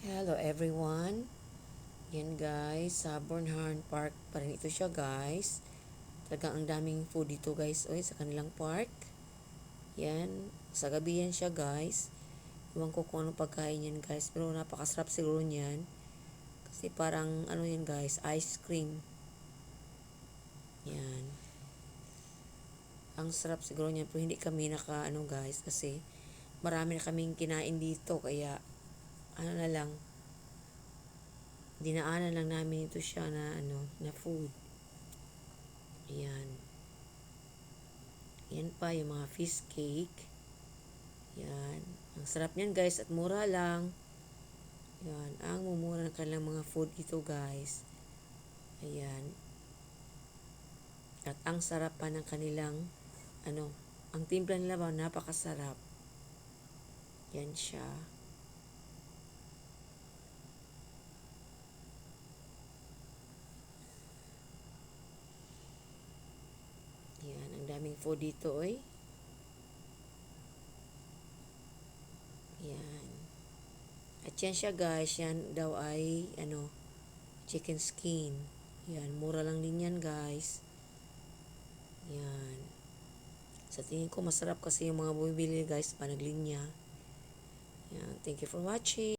Hello everyone. Yan guys, sa Bornhardt Park pa rin ito siya guys. Talagang ang daming food dito guys, sa kanilang park. Yan, sa gabi yan siya guys. Iwan ko kung anong pagkain yan guys, pero napakasarap siguro niyan. Kasi parang ano yan guys, ice cream. Yan. Ang sarap siguro niyan, pero hindi kami guys, kasi marami na kaming kinain dito, kaya ano na lang, dinaanan lang namin ito siya na food. Ayan. Yan pa yung mga fish cake. Yan. Ang sarap niyan guys at mura lang. Yan. Ang mumura ng kanilang mga food dito guys. Ayan. At ang sarap pa ng kanilang ang timpla nila ba napakasarap. Yan siya. Yan. Ang daming food dito Yan. At yan siya guys. Yan daw ay chicken skin. Yan. Mura lang din yan guys. Yan. Sa tingin ko masarap kasi yung mga bumibili guys panaglinya. Yan. Thank you for watching.